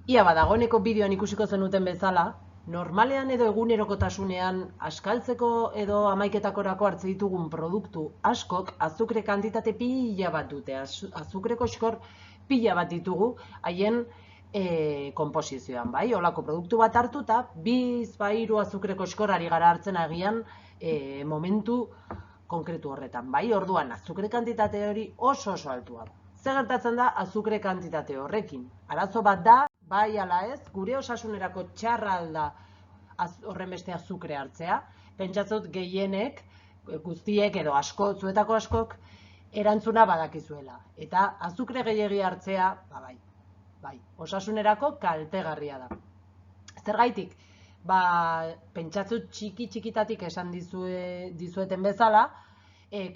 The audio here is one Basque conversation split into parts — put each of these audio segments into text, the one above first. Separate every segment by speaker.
Speaker 1: Ia badagoeneko bideoan ikusiko zenuten bezala, normalean edo egunerokotasunean askaltzeko edo hamaiketakorako hartzen ditugun produktu askok azukre kantitate pila bat dute, azukre koxkor pila bat ditugu haien konposizioan, bai? Olako produktu bat hartuta, 2-3 azukre koxkor ari gara hartzen agian momentu konkretu horretan, bai? Orduan, azukre kantitate hori oso altua da. Zer gertatzen da azukre kantitate horrekin? Arazo bat da, bai ala ez, gure osasunerako txarra alda horren beste azukre hartzea. Pentsatzot gehienek, guztiek edo asko, zuetako askok, erantzuna badakizuela. Eta azukre gehiegi hartzea, bai, osasunerako kaltegarria da. Zergaitik, pentsatzut txikitatik esan dizueten bezala,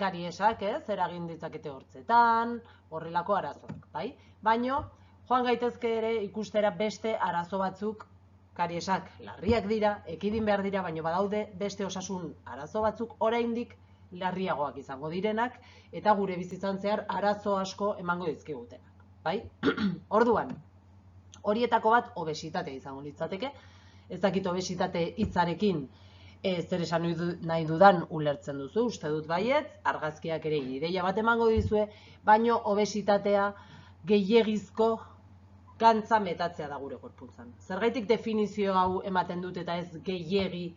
Speaker 1: kariesak, eragin ditzakete hortzetan, horrelako arazoak, bai? Baino, joan gaitezke ere ikustera beste arazo batzuk, kariesak larriak dira, ekidin behar dira, baino badaude beste osasun arazo batzuk oraindik larriagoak izango direnak, eta gure bizitzan zehar arazo asko emango dizkigutenak, bai? Orduan, horietako bat obesitatea izango litzateke, ez dakit obesitate hitzarekin zer esan nahi dudan ulertzen duzu, uste dut baietz, argazkiak ere ideia bat emango dizue, baino obesitatea gehiegizko gantza metatzea da gure gorputzan. Zergaitik definizio hau ematen dut eta ez gehiegi,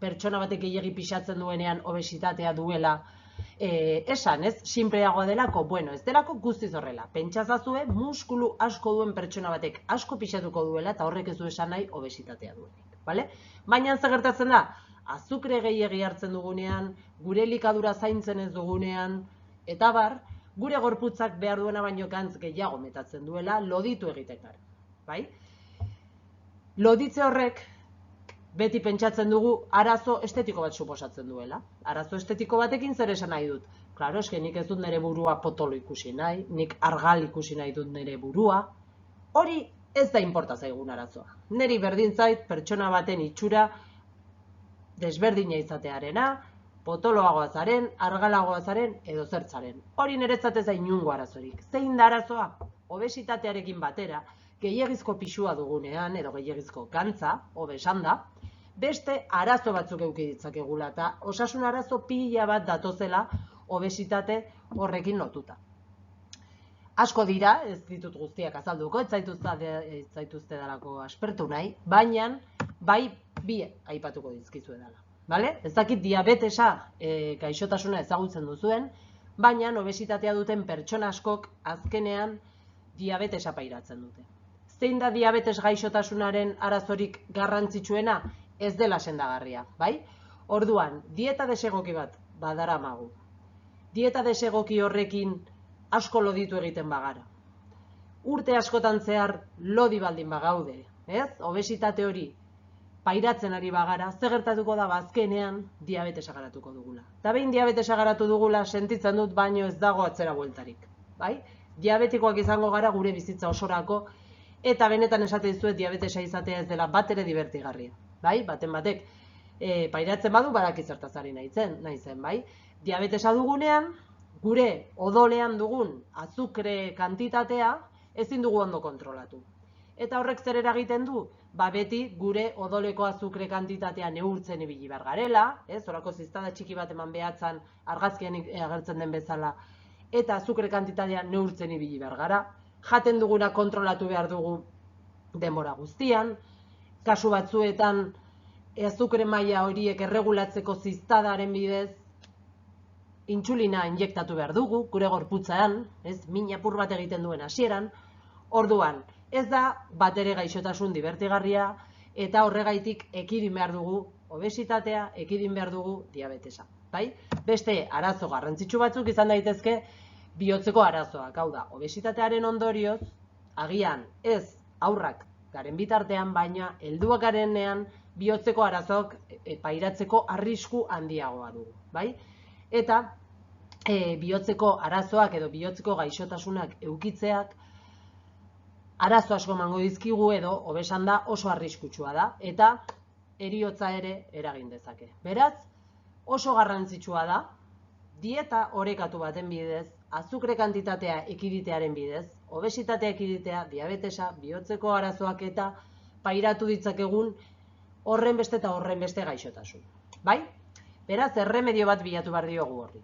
Speaker 1: pertsona batek gehiegi pixatzen duenean obesitatea duela, esan, ez, sinpleagoa delako, bueno, ez delako guztiz horrela. Pentsazazue, muskulu asko duen pertsona batek asko pixatuko duela eta horrek ez du esan nahi obesitatea duenik, bale? Baina zer gertatzen da, azukre gehiegi hartzen dugunean, gure elikadura zaintzen ez dugunean, eta bar, gure gorputzak behar duena baino gantz gehiago metatzen duela, loditu egiten gara, bai? Loditze horrek, beti pentsatzen dugu arazo estetiko bat suposatzen duela. Arazo estetiko batekin zer esan nahi dut? Klaro, eske nik ez dut nire burua potolo ikusi nahi, nik argal ikusi nahi dut nire burua. Hori ez da inporta zaigun arazoa. Neri berdin zait pertsona baten itxura desberdina izatearena, potoloagoa zaren, argalagoa zaren edo zertzaren. Hori niretzat ez da inungo arazorik. Zein da arazoa? Obesitatearekin batera, gehiegizko pixua dugunean edo gehiegizko gantza, hobe esan da, beste arazo batzuk eduki ditzakegula eta osasun arazo pila bat datozela obesitate horrekin lotuta. Asko dira, ez ditut guztiak azalduko, ez zaituzte dalako aspertu nahi, baina bai bi aipatuko dizkizue dela. Ez dakit diabetesa gaixotasuna ezagutzen duzuen, baina obesitatea duten pertsona askok azkenean diabetesa pairatzen dute. Zein da diabetes gaixotasunaren arazorik garrantzitsuena? Ez dela sendagarria, bai? Orduan, dieta desegoki bat badaramagu. Dieta desegoki horrekin asko loditu egiten bagara. Urte askotan zehar lodi baldin bagaude, ez? Obesitate hori pairatzen ari bagara, zer gertatuko da azkenean diabetesa garatuko dugula. Eta behin diabetesa garatu dugula sentitzen dut baino ez dago atzera bueltarik, bai? Diabetikoak izango gara gure bizitza osorako, eta benetan esate dizuet diabetesa izatea ez dela bat ere divertigarria. Bai, baten batek pairatzen badu badaki zertaz ari naizen, bai? Diabetesa dugunean, gure odolean dugun azukre kantitatea ezin dugu ondo kontrolatu. Eta horrek zer eragiten du? Beti gure odoleko azukre kantitatea neurtzen ibili behar garela, horako ziztada txiki bat eman behatzen argazkian agertzen den bezala, eta azukre kantitatea neurtzen ibili behar gara, jaten duguna kontrolatu behar dugu denbora guztian, kasu batzuetan azukre maila horiek erregulatzeko ziztadaren bidez intsulina injektatu behar dugu, gure gorputzean, min apur bat egiten duen hasieran, orduan, ez da bat ere gaixotasun divertigarria eta horregaitik ekidin behar dugu obesitatea, ekidin behar dugu diabetesa. Beste arazo garrantzitsu batzuk izan daitezke bihotzeko arazoak, hau da, obesitatearen ondorioz, agian ez aurrak garen bitartean, baina helduak garenean bihotzeko arazoak pairatzeko arrisku handiagoa dugu. Eta bihotzeko arazoak edo bihotzeko gaixotasunak eukitzeak arazo asko emango dizkigu edo obesan da oso arriskutsua da eta heriotza ere eragin dezake. Beraz, oso garrantzitsua da dieta orekatu baten bidez azukre kantitatea ekiditearen bidez, obesitatea ekiditea, diabetesa, bihotzeko arazoak eta pairatu ditzakegun horren beste eta horren beste gaixotasun. Bai? Beraz, erremedio bat bilatu behar diogu horri.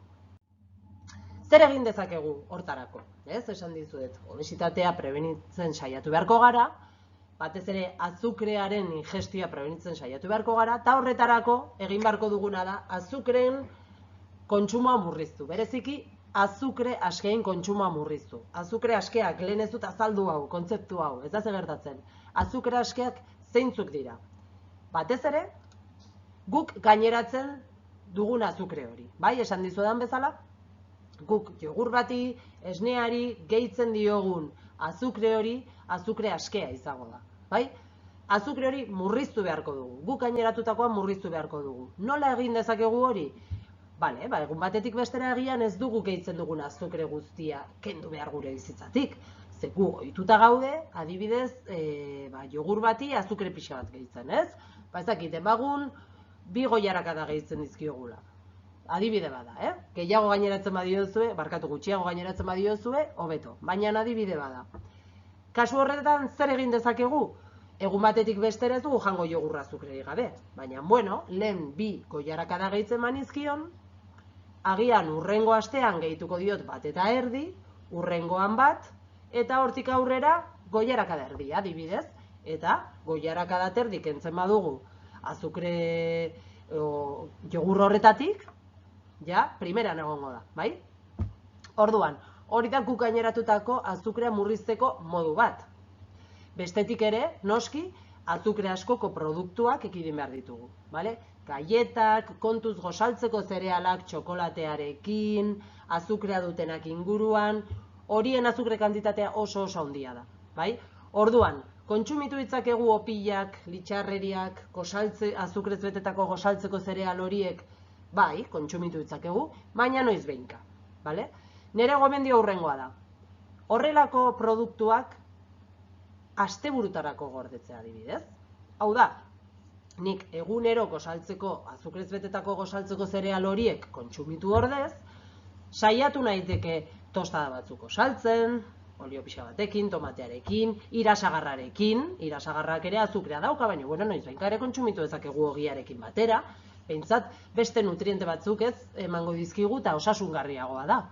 Speaker 1: Zer egin dezakegu hortarako? Esan dizuet, obesitatea prebenitzen saiatu beharko gara, batez ere azukrearen ingestioa prebenitzen saiatu beharko gara, eta horretarako egin beharko duguna da azukreen kontsumoa murriztu. Bereziki, azukre askein kontsumoa murriztu. Azukre askeak, lehen ez dut azaldu hau, kontzeptu hau, ez da zer gertatzen. Azukre askeak zeintzuk dira. Batez ere, guk gaineratzen dugun azukre hori. Bai, esan dizuedan bezala, guk jogur bati, esneari, gehitzen diogun azukre hori, azukre askea izango da. Bai? Azukre hori murriztu beharko dugu. Guk gaineratutakoa murriztu beharko dugu. Nola egin dezakegu hori? Bale, egun batetik bestera egian ez dugu gehitzen dugun azukre guztia kendu behar gure bizitzatik. Ze gu ohituta gaude, adibidez, jogur bati azukre pixa bat gehitzen, ez? Ez dakit, emagun, 2 goiarakada gehitzen dizkiogula. Adibide bada, Gehiago gaineratzen badiozue, barkatu gutxiago gaineratzen badiozue, hobeto. Baina adibide bada. Kasu horretan zer egin dezakegu? Egun batetik bestera ez dugu jango jogurra azukrerik gabe. Baina, lehen 2 goiarakada gehitzen manizkion, agian urrengo astean gehituko diot 1,5 erdi, urrengoan 1, eta hortik aurrera goiarakada erdi, adibidez. Eta goiarakada terdi kentzen badugu azukre jogur horretatik, ja, primeran egongo da, bai? Orduan, hori da guk gaineratutako azukrea murrizteko modu bat. Bestetik ere, noski, azukre askoko produktuak ekidin behar ditugu, bale? Galletak, kontuz gosaltzeko zerealak, txokolatearekin, azukrea dutenak inguruan, horien azukre kantitatea oso handia da, bai? Orduan, kontsumitu ditzakegu opilak, litxarreriak, azukrez betetako gosaltzeko zereal horiek, bai, kontsumitu ditzakegu, baina noiz behinka, bale? Nire gomendio hurrengoa da. Horrelako produktuak asteburutarako gordetzea adibidez. Hau da, nik egunero azukrez betetako gosaltzeko zereal horiek kontsumitu ordez, saiatu naiteke tostada batzuk gosaltzen, olio pixa batekin, tomatearekin, irasagarrak ere azukrea dauka, baina noiz behinka ere kontsumitu dezakegu ogiarekin batera, behintzat beste nutriente batzuk ez emango dizkigu eta osasungarriagoa da.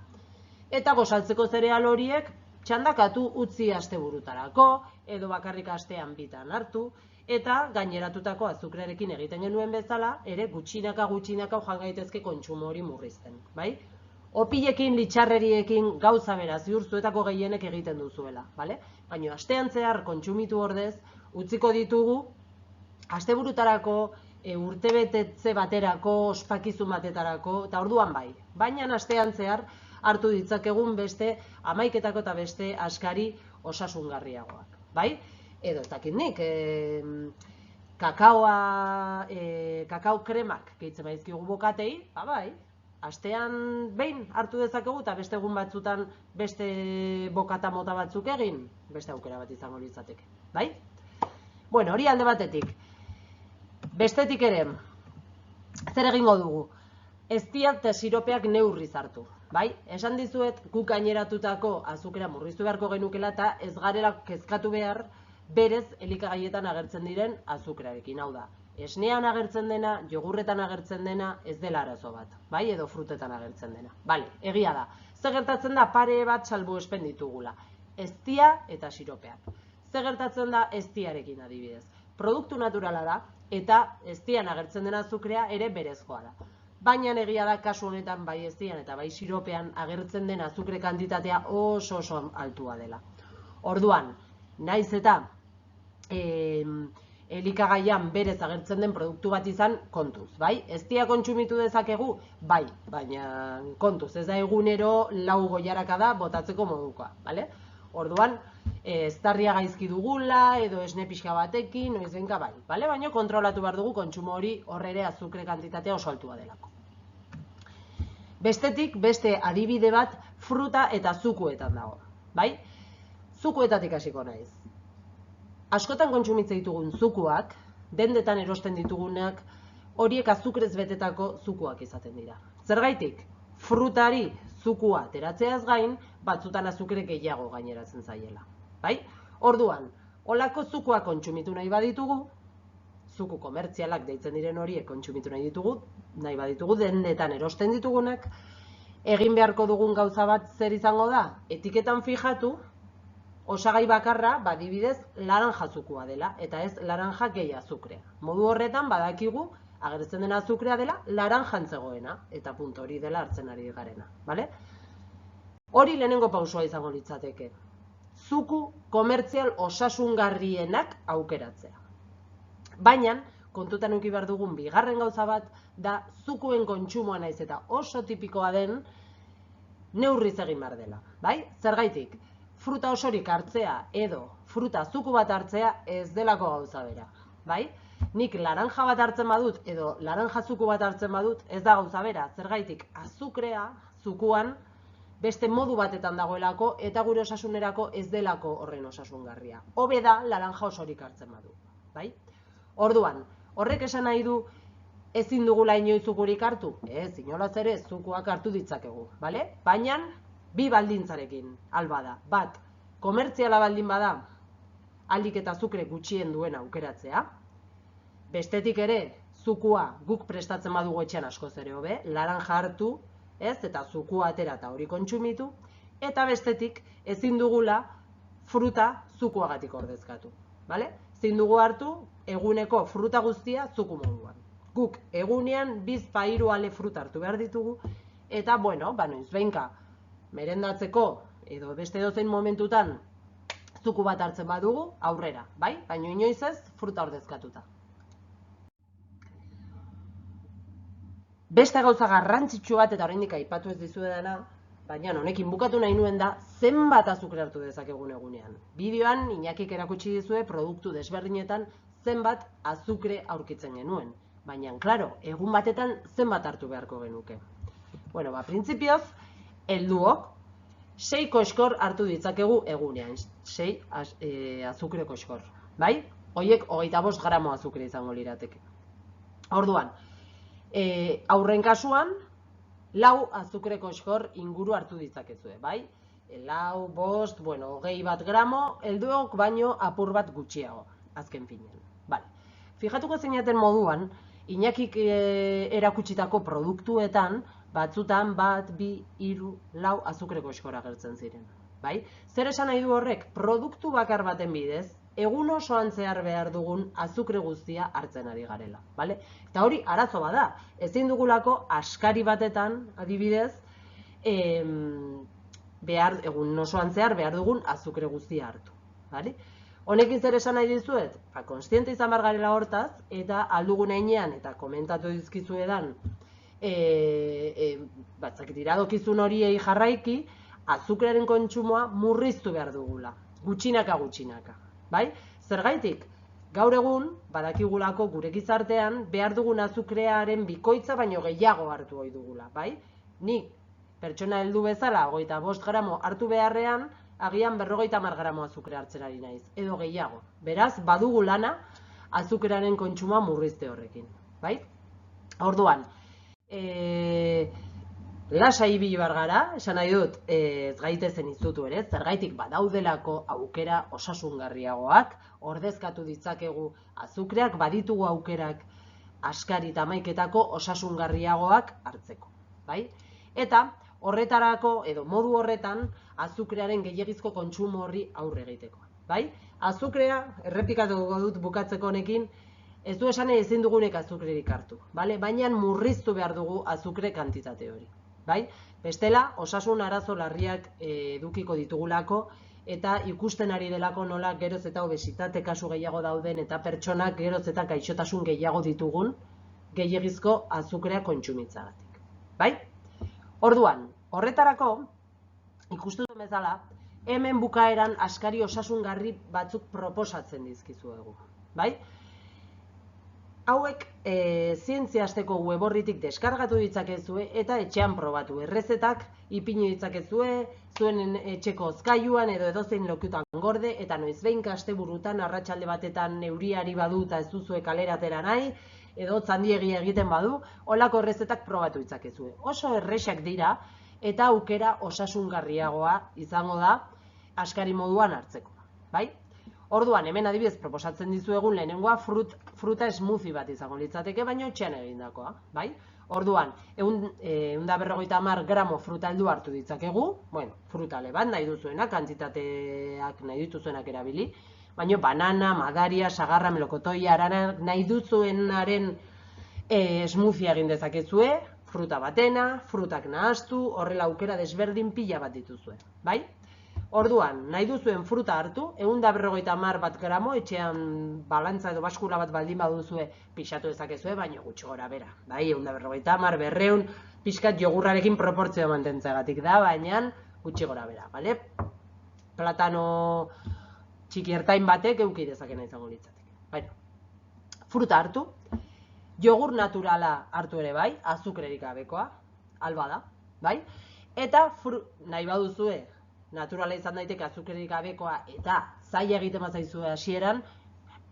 Speaker 1: Eta gosaltzeko zereal horiek txandakatu utzi asteburutarako, edo bakarrik astean 2 hartu, eta gaineratutako azukrearekin egiten genuen bezala, ere gutxinaka joan gaitezke kontsumo hori murrizten, bai? Opilekin, litxarreriekin gauza bera ziurzuetako gehienek egiten duzuela, bale? Baina astean zehar kontsumitu ordez, utziko ditugu asteburutarako, urtebetetze baterako, ospakizun batetarako, eta orduan bai. Baina astean zehar hartu ditzakegun beste 11 eta beste askari osasungarriagoak, bai? Edo ez dakit nik, kakao kremak gehitzen baizkigu bokatei, bai, astean behin hartu dezakegu eta beste egun batzutan beste bokata mota batzuk egin, beste aukera bat izango litzateke, bai? Bueno, hori alde batetik. Bestetik ere, zer egingo dugu? Eztia eta siropeak neurriz hartu, bai? Esan dizuet, guk gaineratutako azukrea murriztu beharko genukela eta ez garela kezkatu behar berez elikagaietan agertzen diren azukrearekin, hau da. Esnean agertzen dena, jogurretan agertzen dena, ez dela arazo bat, bai? Edo frutetan agertzen dena. Bale, egia da. Zer gertatzen da pare bat salbuespen ditugula. Eztia eta siropeak. Zer gertatzen da eztiarekin adibidez. Produktu naturala da, eta eztian agertzen dena azukrea ere berezkoa da. Baina egia da kasu honetan bai eztian eta bai siropean agertzen den azukre kantitatea oso altua dela. Orduan, naiz eta elikagaian berez agertzen den produktu bat izan kontuz, bai? Eztia kontsumitu dezakegu, bai, baina kontuz, ez da egunero 4 goiarakada botatzeko modukoa, bale? Orduan, eztarria gaizki dugula, edo esne pixka batekin, noiz behinka bai, bale? Baina kontrolatu behar dugu kontsumo hori horrere azukre kantitatea oso altua delako. Bestetik, beste adibide bat fruta eta zukuetan dago, bai? Zukuetatik hasiko naiz. Askotan kontsumitzen ditugun zukuak, dendetan erosten ditugunak, horiek azukrez betetako zukuak izaten dira. Zergaitik? frutari zukua ateratzeaz gain, batzutan azukre gehiago gaineratzen zaiela. Bai? Orduan, holako zukua kontsumitu nahi baditugu, zuku komertzialak deitzen diren horiek kontsumitu nahi baditugu dendetan erosten ditugunak, egin beharko dugun gauza bat zer izango da? Etiketan fijatu, osagai bakarra, adibidez, laranja zukua dela, eta ez laranja gehi azukrea. Modu horretan badakigu, agertzen dena azukrea dela, laranjan zegoena, eta punto hori dela hartzen ari garena. Hori lehenengo pausua izango litzateke. Zuku komertzial osasungarrienak aukeratzea. Baina, kontutan eduki behar dugun bigarren gauza bat, da zukuen kontsumoa naiz eta oso tipikoa den neurriz egin behar dela. Zergaitik, fruta osorik hartzea edo fruta zuku bat hartzea ez delako gauza bera. Nik laranja bat hartzen badut edo laranja zuku bat hartzen badut ez da gauza bera. Zergaitik, azukrea zukuan beste modu batetan dagoelako eta gure osasunerako ez delako horren osasungarria. Hobe da laranja osorik hartzen badu. Orduan, horrek esan nahi du ezin dugula inoiz zukurik hartu? Ez, inolaz ere zukuak hartu ditzakegu. Baina, bi baldintzarekin alba da. Bat, komertziala baldin bada, aldik eta azukre gutxien duen aukeratzea. Bestetik ere, zukua guk prestatzen badugu etxean askoz ere hobe, laranja hartu, eta zukua atera eta hori kontsumitu, eta bestetik ezin dugula fruta zukuagatik ordezkatu. Ezin dugu hartu eguneko fruta guztia zuku moduan. Guk egunean 2-3 ale fruta hartu behar ditugu, eta noizbehinka merendatzeko edo beste edozein momentutan zuku bat hartzen badugu aurrera, baina inoiz ez fruta ordezkatuta. Beste gauza garrantzitsu bat eta oraindik aipatu ez dizuedana, baina honekin bukatu nahi nuen da zenbat azukre hartu dezakegun egunean. Bideoan Iñakik erakutsi dizue produktu desberdinetan zenbat azukre aurkitzen genuen. Baina, klaro, egun batetan zenbat hartu beharko genuke. Printzipioz, helduok 6 koskor hartu ditzakegu egunean. 6 azukre koskor. Horiek 25 gramo azukre izango lirateke. Orduan, aurren kasuan, 4 azukre koskor inguru hartu ditzakezue, 4, 5, 21 gramo, helduok baino apur bat gutxiago, azken finean. Fijatuko zinaten moduan, Iñakik erakutsitako produktuetan, batzutan 1, 2, 3, 4 azukre koskor agertzen ziren. Zer esan nahi du horrek? Produktu bakar baten bidez, egun osoan zehar behar dugun azukre guztia hartzen ari garela. Eta hori arazo bada, ezin dugulako askari batetan, adibidez, egun osoan zehar behar dugun azukre guztia hartu. Honekin zer esan nahi dizuet? Konstiente izan behar garela hortaz, eta aldugun heinean, eta komentatu dizkizuedan, iradokizun horiei jarraiki, azukrearen kontsumoa murriztu behar dugula, gutxinaka. Zergaitik, gaur egun, badakigulako gure gizartean, behar dugun azukrearen bikoitza baino gehiago hartu ohi dugula. Nik, pertsona heldu bezala, 25 gramo hartu beharrean, agian 50 gramo azukre hartzen ari naiz, edo gehiago. Beraz, badugu lana azukrearen kontsumoa murrizte horrekin. Orduan, lasai ibili behar gara, esan nahi dut, ez gaitezen izutu ere, zergaitik badaudelako aukera osasungarriagoak, ordezkatu ditzakegu azukreak, baditugu aukerak askari eta hamaiketako osasungarriagoak hartzeko. Eta horretarako, edo modu horretan, azukrearen gehiagizko kontsumo horri aurre egiteko. Azukrea, errepikatuko dut bukatzeko honekin, ez du esan ezin dugunek azukrerik hartu, baina murriztu behar dugu azukre kantitate hori. Bestela, osasun arazo larriak edukiko ditugulako eta ikusten ari delako nola geroz eta obesitate kasu gehiago dauden eta pertsonak geroz eta gaixotasun gehiago ditugun gehiagizko azukrea kontsumitzagatik. Orduan, horretarako, ikustu duen bezala, hemen bukaeran askari osasungarri batzuk proposatzen dizkizuegu. Hauek zientziasteko web orritik deskargatu ditzakezue eta etxean probatu. Errezetak ipini ditzakezue, zuen etxeko hozkailuan edo edozein lokutan gorde, eta noizbehinka asteburutan arratsalde batetan neuriari badu eta ez duzue kalera atera nahi, edo handiegia egiten badu, holako errezetak probatu ditzakezue. Oso erresak dira eta aukera osasungarriagoa izango da askari moduan hartzeko, bai? Orduan, hemen adibidez proposatzen dizuegun lehenengoa fruta smoothie bat izango litzateke, baino etxean egindakoa, bai? Orduan, 150 gramo fruta heldu hartu ditzakegu, bueno, frutale bat nahi duzuenak, kantitateak nahi dituzuenak erabili, baino banana, madaria, sagarra, melokotoia, arana, nahi duzuenaren smoothie egin dezakezue, fruta batena, frutak nahastu, horrela aukera desberdin pila bat dituzue, bai? Orduan, nahi duzuen fruta hartu, 150 gramo, etxean balantza edo baskula bat baldin baduzue pixatu dezakezue, baina gutxi gora bera. Bai, 150, 200, pixkat jogurrarekin proportzioa mantentzeagatik da, baina gutxi gora bera, bale? Platano txiki ertain batek euki dezakena izango litzateke. Baina, fruta hartu, jogur naturala hartu ere bai, azukrerik gabekoa, alba da, bai? Eta nahi baduzue, naturala izan daiteke azukrerik gabekoa eta zaila egiten bazaizue hasieran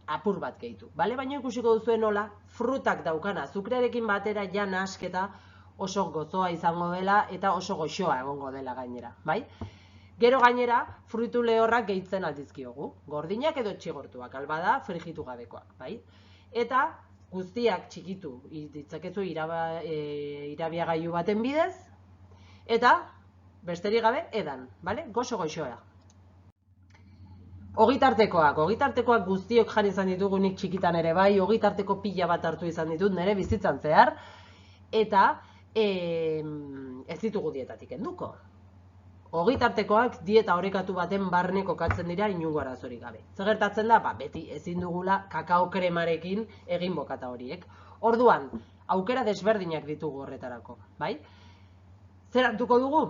Speaker 1: apur bat gehitu. Bale? Baina ikusiko duzuen nola, frutak daukan azukrearekin batera ja nahasketa oso gozoa izango dela eta oso goxoa egongo dela gainera. Bai? Gero gainera, fruitu lehorrak gehitzen aldizkiogu. Gordinak edo txigortuak, alba da frijitu gabekoak. Bai? Eta guztiak txikitu ditzakezu irabiagailu baten bidez eta besterik gabe, edan, bale? Goxo-goxoa. Ogitartekoak guztiok jan izan ditugu nik txikitan ere bai, ogitarteko pila bat hartu izan ditut nire bizitzan zehar, eta ez ditugu dietatik enduko. Ogitartekoak dieta orekatu baten barne kokatzen dira inungo arazorik gabe. Zer gertatzen da? Beti ezin dugula kakao kremarekin egin bokata horiek. Orduan, aukera desberdinak ditugu horretarako, bai? Zer hartuko dugu?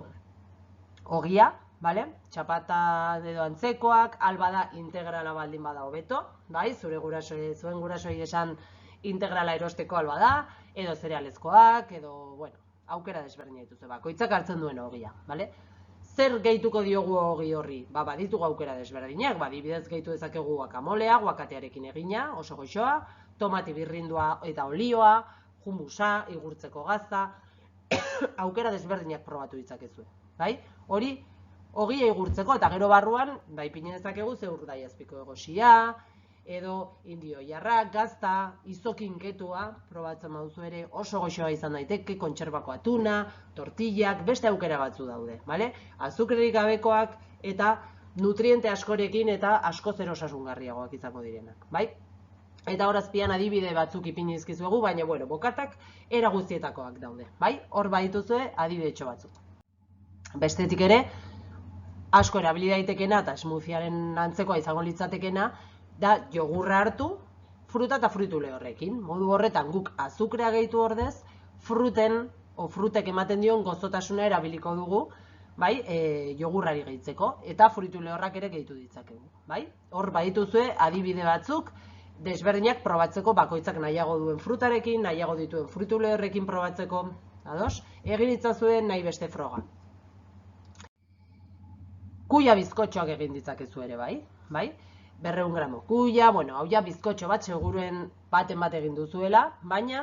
Speaker 1: Ogia, bale? Txapata edo antzekoak, alba da integrala baldin bada hobeto, bai? Zuen gurasoi esan integrala erosteko alba da, edo zerealezkoak, edo, bueno, aukera desberdina dituzu, bakoitzak hartzen duen ogia, bale? Zer gehituko diogu ogi horri? Baditugu aukera desberdinak, adibidez gehitu dezakegu guakamolea, guakatearekin egina, oso goxoa, tomati birrindua eta olioa, hummusa, igurtzeko gaza, aukera desberdinak probatu ditzakezue. Bai? Hori, ogia igurtzeko, eta gero barruan, ipini dezakegu ze urdaiazpiko egosia, edo indio jarrak, gazta, izokinketua, probatzen baduzu ere, oso goxoa izan daiteke, kontserbako atuna, tortillak, beste aukera batzu daude, bale? Azukrerik gabekoak eta nutriente askorekin eta asko zer osasungarriagoak izango direnak, bai? Eta horazpian adibide batzuk ipini dizkizuegu, baina, bueno, bokatak era guztietakoak daude, bai? Hor badituzue adibidetxo batzuk. Bestetik ere, asko erabili daitekena eta smoothiearen antzekoa izango litzatekena, da jogurra hartu, fruta eta fruitu lehorrekin. Modu horretan guk azukrea gehitu ordez, frutek ematen dion gozotasuna erabiliko dugu, bai, jogurrari gehitzeko, eta fruitu lehorrak ere gehitu ditzakegu, bai? Hor badituzue adibide batzuk, desberdinak probatzeko bakoitzak nahiago duen frutarekin, nahiago dituen fruitu lehorrekin probatzeko, ados? Egin itzazuen nahi beste froga. Kuia bizkotxoak egin ditzakezu ere, bai? 200 gramo kuia, bueno, hau ja bizkotxo bat seguruen baten bat egin duzuela, baina,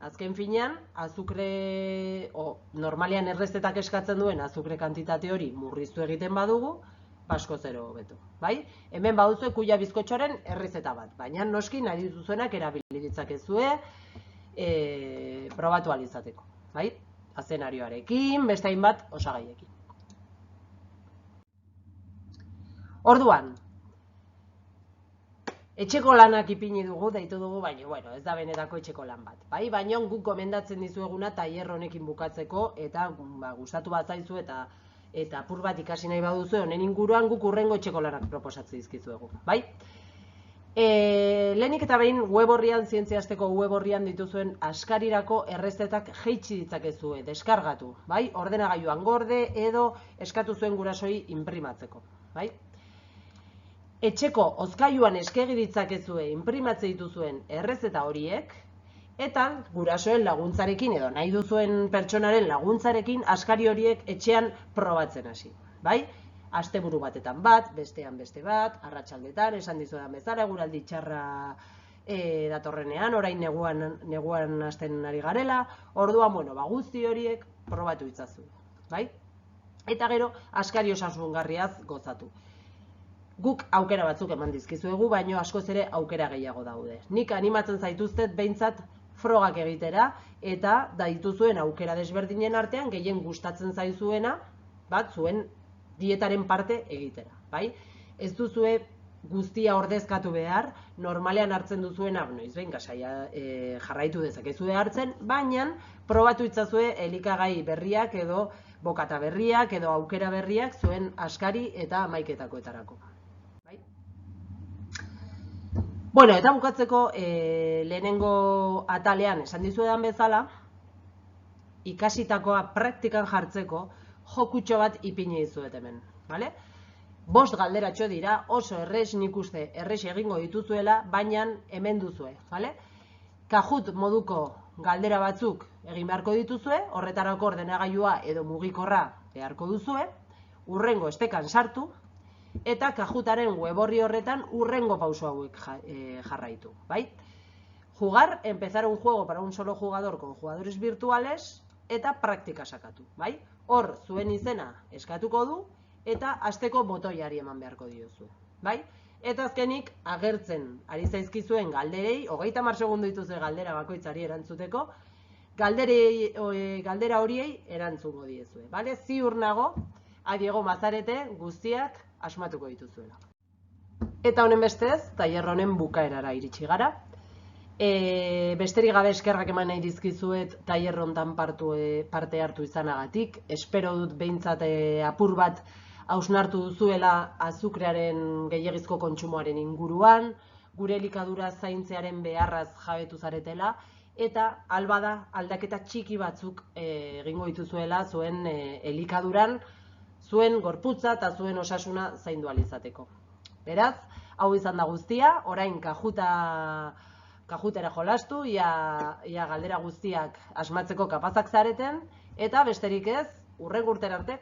Speaker 1: azken finean, normalean errezetak eskatzen duen azukre kantitate hori murriztu egiten badugu, asko zero hobeto, bai? Hemen baduzue kuia bizkotxoaren errezeta bat, baina noski nahi dituzuenak erabili ditzakezue probatu ahal izateko, bai? Azenarioarekin, beste hainbat osagaiekin. Orduan, etxeko lanak ipini dugu, deitu dugu, baina, bueno, ez da benetako etxeko lan bat. Bai, baina guk gomendatzen dizueguna tailer honekin bukatzeko, eta gustatu bat zaizu eta apur bat ikasi nahi baduzu, honen inguruan guk urrengo etxeko lanak proposatzen dizkizuegu. Bai? Lehenik eta behin web orrian, zientziasteko web orrian dituzuen askarirako errezetak jeitsi ditzakezue, deskargatu. Bai? Ordenagailuan gorde edo eskatu zuen gurasoi inprimatzeko. Bai? Etxeko hozkailuan eskegi ditzakezue inprimatze dituzuen errezeta horiek, eta gurasoen laguntzarekin edo nahi duzuen pertsonaren laguntzarekin askari horiek etxean probatzen hasi. Bai? Asteburu batetan bat, bestean beste bat, arratsaldetan, esan dizuedan bezala, eguraldi txarra datorrenean, orain neguan hasten ari garela, orduan, guzti horiek probatu itzazu, bai? Eta gero, askari osasungarriaz gozatu. Guk aukera batzuk eman dizkizuegu, baino askoz ere aukera gehiago daude. Nik animatzen zaituztet behintzat frogak egitera, eta dituzuen aukera desberdinen artean gehien gustatzen zaizuena, zuen dietaren parte egitera, bai? Ez duzue guztia ordezkatu behar, normalean hartzen duzuena, noizbehin jarraitu dezakezue hartzen, baina probatu itzazue elikagai berriak edo bokata berriak edo aukera berriak zuen askari eta hamaiketakoetarako. Eta bukatzeko lehenengo atalean esan dizuedan bezala, ikasitakoa praktikan jartzeko jokutxo bat ipini dizuet hemen, bale? 5 galderatxo dira, oso errez, nik uste errez egingo dituzuela, baina hemen duzue, bale? Kahoot moduko galdera batzuk egin beharko dituzue, horretarako ordenagailua edo mugikorra beharko duzue, urrengo estekan sartu, eta Kahootaren web orri horretan urrengo pauso hauek jarraitu, bai? Jugar, empezar un juego para un solo jugador con jugadores virtuales, eta praktika sakatu, bai? Hor, zuen izena eskatuko du, eta hasteko botoiari eman beharko diozu, bai? Eta azkenik, agertzen ari zaizkizuen galderei, 30 segundo dituzue galdera bakoitzari erantzuteko, galdera horiei erantzungo diezue, bale? Ziur nago, Diego Mazarete guztiak asmatuko dituzuela. Eta honen bestez, tailer honen bukaerara iritsi gara. Besterik gabe eskerrak eman nahi dizkizuet tailer hontan parte hartu izanagatik. Espero dut behintzat apur bat hausnartu duzuela azukrearen gehiegizko kontsumoaren inguruan, gure elikadura zaintzearen beharraz jabetu zaretela, eta albada aldaketa txiki batzuk egingo dituzuela zuen elikaduran, zuen gorputza eta zuen osasuna zaindu ahal izateko. Beraz, hau izan da guztia, orain Kahootera jolastu, ia galdera guztiak asmatzeko kapazak zareten, eta besterik ez, hurrengo urtera arte.